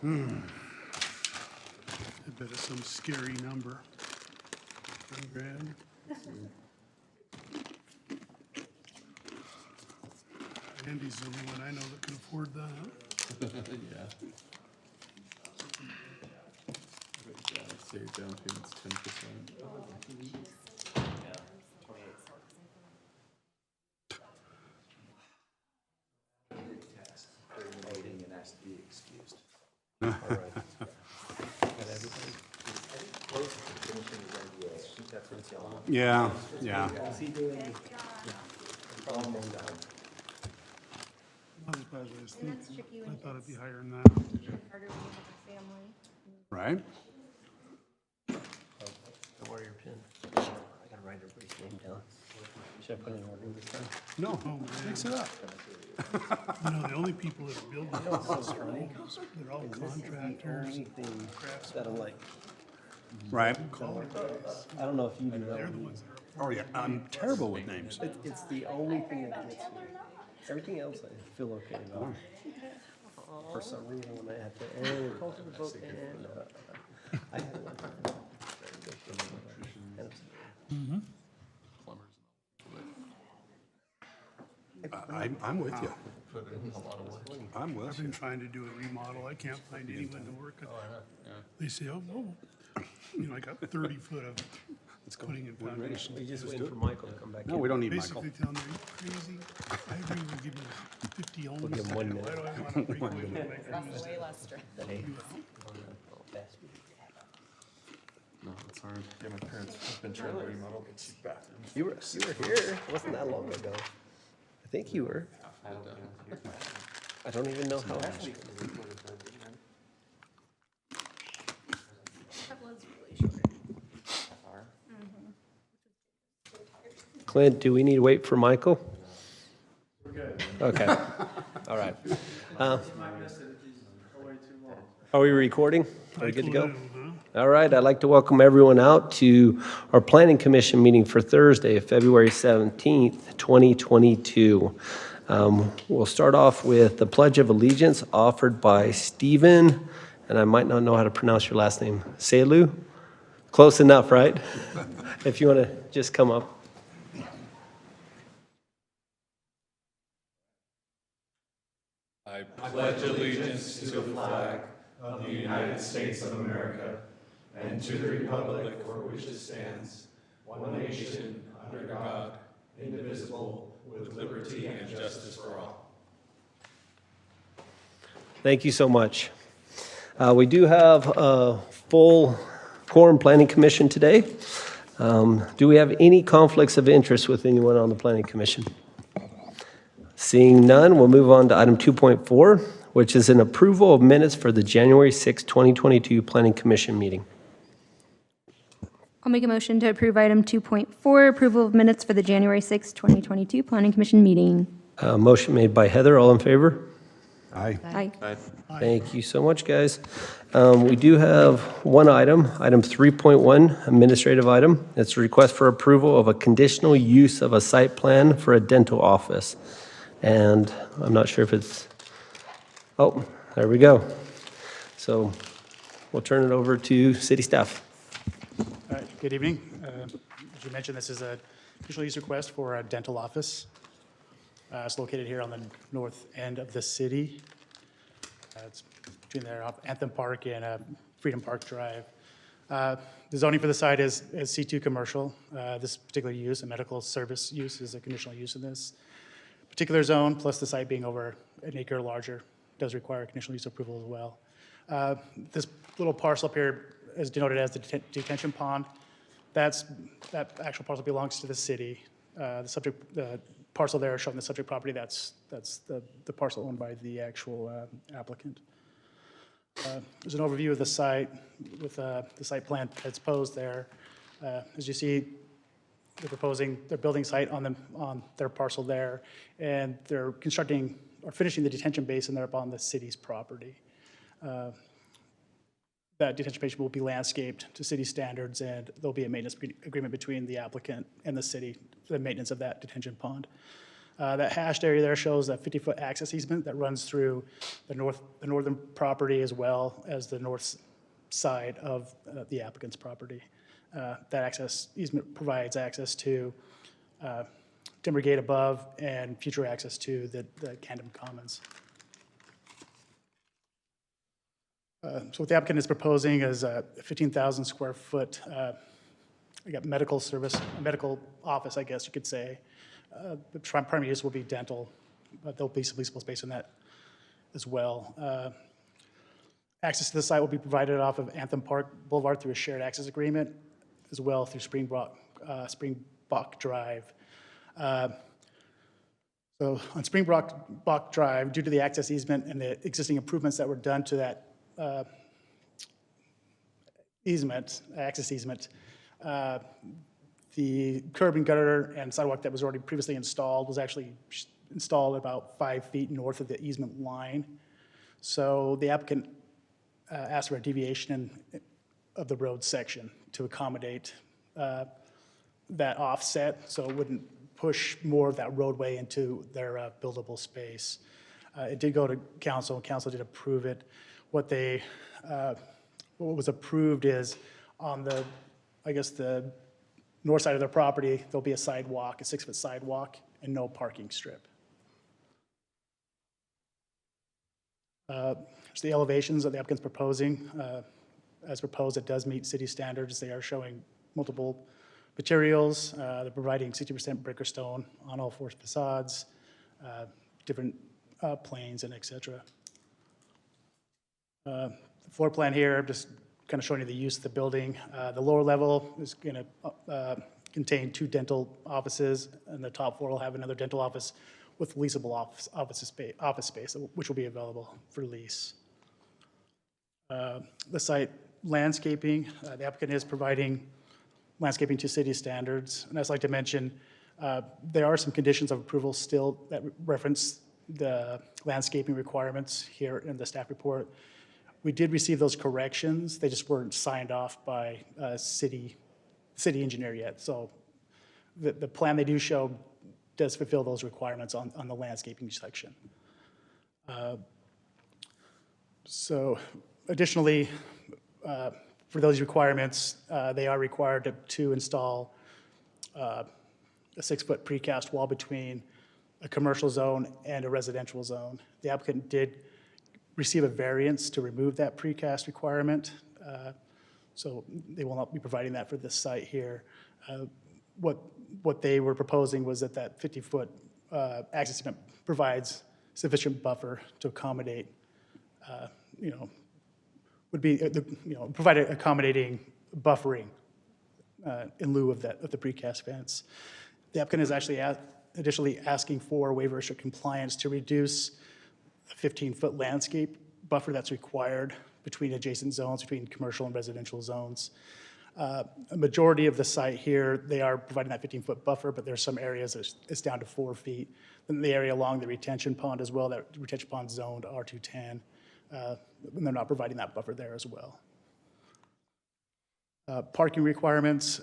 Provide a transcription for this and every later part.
I bet it's some scary number. 10 grand. Andy's the only one I know that can afford that. Yeah. Let's say your down payment's 10%. And has to be excused. Yeah, yeah. Not as bad as I was thinking. I thought it'd be higher than that. Harder when you have a family. Right? Don't worry, your pen. I gotta write everybody's name down. Should I put it in order this time? No, Oh, man. mix it up. You know, the only people that build houses, they're all contractors, Anything that I'm like, Right. college guys. I don't know if you do that They're the one. ones that are. Oh, yeah, I'm terrible with names. It's the only thing that gets me. Everything else I feel okay about. For some reason, when I have to, call to the vote, and, I had one. I'm with you. I'm I've with been you. trying to do a remodel. I can't find anyone to work it. They say, oh, no. You know, I got 30 foot of putting in foundation. We just waiting for Michael to come back in. No, we don't need Michael. Basically telling me, are you crazy? I agree with giving you 50 homes. give him 1 Why minute. do I want to break away from my crews? Way less stress. Hey. No, it's hard. Yeah, my parents have been trying to remodel the two bathrooms. You were here. It wasn't that long ago. I think you were. I don't even know how. That was really short. Clint, do we need to wait for Michael? We're good. Okay. All right. Are we recording? Are we good to go? All right. I'd like to welcome everyone out to our Planning Commission meeting for Thursday, February 17th, 2022. We'll start off with the Pledge of Allegiance offered by Stephen, and I might not know how to pronounce your last name, Selu? Close enough, right? If you want to just come up. I pledge allegiance to the flag of the United States of America and to the republic for which it stands, one nation, under God, indivisible, with liberty and justice for all. Thank you so much. We do have a full quorum Planning Commission today. Do we have any conflicts of interest with anyone on the Planning Commission? Seeing none, we'll move on to item 2.4, which is an approval of minutes for the January 6, 2022 Planning Commission meeting. I'll make a motion to approve item 2.4, approval of minutes for the January 6, 2022 Planning Commission meeting. Motion made by Heather. All in favor? Aye. Aye. Thank you so much, guys. We do have one item, item 3.1, administrative item. It's a request for approval of a conditional use of a site plan for a dental office. And I'm not sure if it's, oh, there we go. So we'll turn it over to city staff. All right, good evening. As you mentioned, this is a conditional use request for a dental office. It's located here on the north end of the city. It's between there, Anthem Park and Freedom Park Drive. The zoning for the site is C2 commercial. This particular use, a medical service use, is a conditional use in this particular zone, plus the site being over an acre larger does require conditional use approval as well. This little parcel up here is denoted as the Detention Pond. That actual parcel belongs to the city. The parcel there showing the subject property, that's the parcel owned by the actual applicant. There's an overview of the site with the site plan that's posed there. As you see, they're building site on their parcel there, and they're constructing or finishing the detention basin there up on the city's property. That detention basin will be landscaped to city standards, and there'll be a maintenance agreement between the applicant and the city for the maintenance of that detention pond. That hashed area there shows that 50-foot access easement that runs through the northern property as well as the north side of the applicant's property. That access easement provides access to timber gate above and future access to the Camden Commons. So what the applicant is proposing is a 15,000 square foot, we got medical service, a medical office, I guess you could say. The primary use will be dental, but there'll be some leasable space in that as well. Access to the site will be provided off of Anthem Park Boulevard through a shared access agreement, as well through Springbok Drive. So on Springbok Drive, due to the access easement and the existing improvements that were done to that access easement, the curb and gutter and sidewalk that was already previously installed was actually installed about 5 feet north of the easement line. So the applicant asked for a deviation of the road section to accommodate that offset, so it wouldn't push more of that roadway into their buildable space. It did go to council, and council did approve it. What was approved is on the, I guess, the north side of their property, there'll be a sidewalk, a 6-foot sidewalk, and no parking strip. There's the elevations that the applicant's proposing. As proposed, it does meet city standards. They are showing multiple materials. They're providing 60% brick or stone on all 4 facades, different planes, and et cetera. The floor plan here, just kind of showing you the use of the building. The lower level is going to contain 2 dental offices, and the top floor will have another dental office with leasable office space, which will be available for lease. The site landscaping, the applicant is providing landscaping to city standards. And I'd like to mention, there are some conditions of approval still that reference the landscaping requirements here in the staff report. We did receive those corrections. They just weren't signed off by city engineer yet. So the plan they do show does fulfill those requirements on the landscaping section. So additionally, for those requirements, they are required to install a 6-foot precast wall between a commercial zone and a residential zone. The applicant did receive a variance to remove that precast requirement, so they will not be providing that for this site here. What they were proposing was that 50-foot access easement provides sufficient buffer to accommodate, would be, provide accommodating buffering in lieu of the precast fence. The applicant is actually additionally asking for waiver of compliance to reduce the 15-foot landscape buffer that's required between adjacent zones, between commercial and residential zones. A majority of the site here, they are providing that 15-foot buffer, but there's some areas it's down to 4 feet. Then the area along the retention pond as well, that retention pond zoned R210, and they're not providing that buffer there as well. Parking requirements,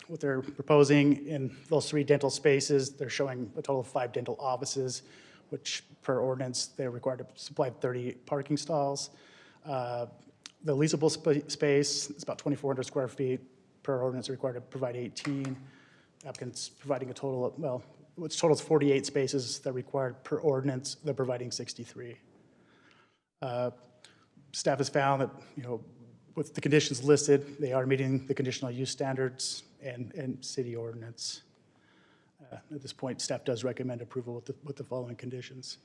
what they're proposing in those 3 dental spaces, they're showing a total of 5 dental offices, which per ordinance, they're required to supply 30 parking stalls. The leasable space is about 2,400 square feet. Per ordinance, they're required to provide 18. Applicant's providing a total of, well, which totals 48 spaces that are required per ordinance. They're providing 63. Staff has found that, with the conditions listed, they are meeting the conditional use standards and city ordinance. At this point, staff does recommend approval with the following conditions.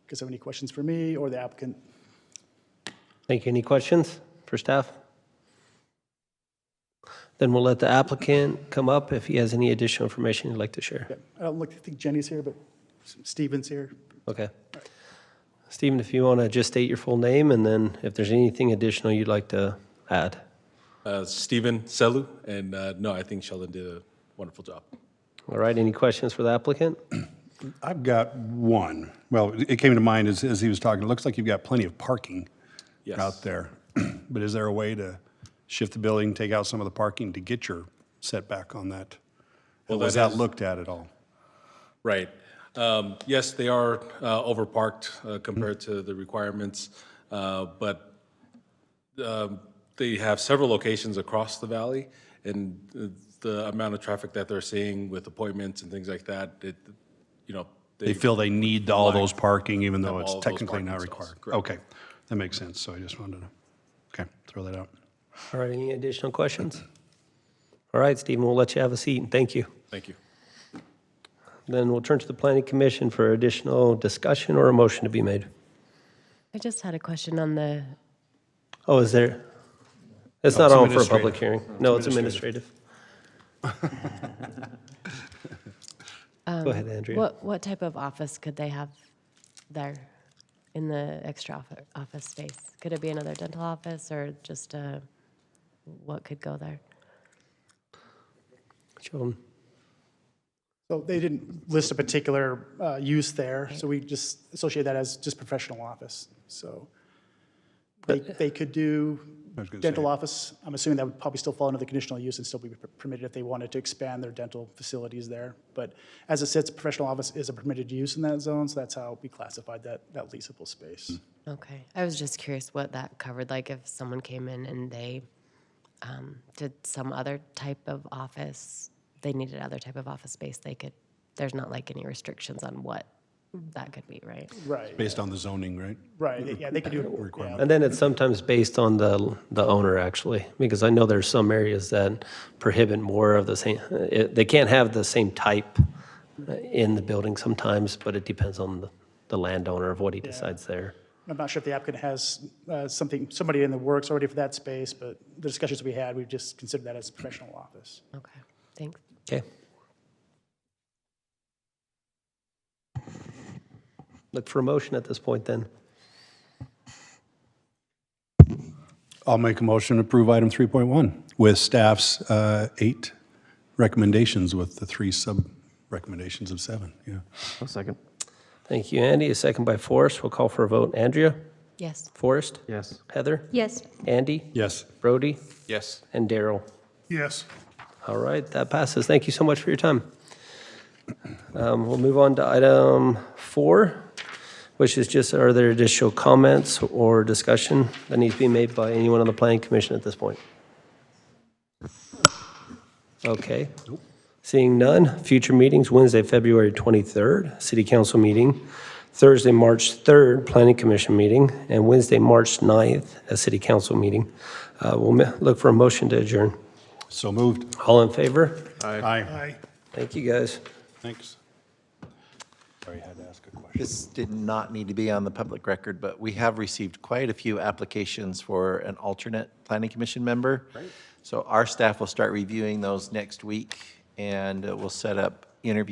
Guys have any questions for me or the applicant? Thank you. Any questions for staff? Then we'll let the applicant come up if he has any additional information he'd like to share. Yeah, I don't think Jenny's here, but Stephen's here. Okay. Stephen, if you want to just state your full name, and then if there's anything additional you'd like to add. Stephen Selu, and no, I think Sheldon did a wonderful job. All right, any questions for the applicant? I've got one. Well, it came to mind as he was talking. It looks like you've got plenty of parking Yes. out there. But is there a way to shift the building, take out some of the parking to get your setback on that? Well, Was that that is- looked at all? Right. Yes, they are overparked compared to the requirements, but they have several locations across the valley, and the amount of traffic that they're seeing with appointments and things like that, They feel they need all those parking even though Have it's all those technically not parking required. stalls, correct. Okay, that makes sense, so I just wanted to, okay, throw that out. All right, any additional questions? All right, Stephen, we'll let you have a seat, and thank you. Thank you. Then we'll turn to the Planning Commission for additional discussion or a motion to be made. I just had a question on the, Oh, is there? It's Oh, not it's on for a public administrative. hearing. No, it's administrative. Go ahead, Andrea. what type of office could they have there in the extra office space? Could it be another dental office or just what could go there? Sheldon? So they didn't list a particular use there, so we just associate that as just professional office. So they could do I was gonna dental say. office. I'm assuming that would probably still fall under the conditional use and still be permitted if they wanted to expand their dental facilities there. But as it sits, professional office is a permitted use in that zone, so that's how we classified that leasable space. Okay, I was just curious what that covered, like if someone came in and they did some other type of office, they needed other type of office space, they could, there's not like any restrictions on what that could be, right? Right, Based on the zoning, right? right. Yeah, they could do it. Yeah. And then it's sometimes based on the owner, actually, because I know there's some areas that prohibit more of the same, they can't have the same type in the building sometimes, but it depends on the landowner of what he decides there. I'm not sure if the applicant has somebody in the works already for that space, but the discussions we had, we just considered that as a professional office. Okay, thanks. Okay. Look for a motion at this point, then. I'll make a motion to approve item 3.1 with staff's 8 recommendations with the 3 sub-recommendations of 7, yeah. A second. Thank you, Andy. A second by Forrest. We'll call for a vote. Andrea? Yes. Forrest? Yes. Heather? Yes. Andy? Yes. Brody? Yes. And Daryl? Yes. All right, that passes. Thank you so much for your time. We'll move on to item 4, which is just, are there additional comments or discussion that needs to be made by anyone on the Planning Commission at this point? Okay. Seeing none, future meetings, Wednesday, February 23rd, City Council meeting, Thursday, March 3rd, Planning Commission meeting, and Wednesday, March 9th, a City Council meeting. We'll look for a motion to adjourn. So moved. All in favor? Aye. Aye. Thank you, guys. Thanks. Sorry, I had to ask a question. This did not need to be on the public record, but we have received quite a few applications for an alternate planning commission member. So our staff will start reviewing those next week, and we'll set up interviews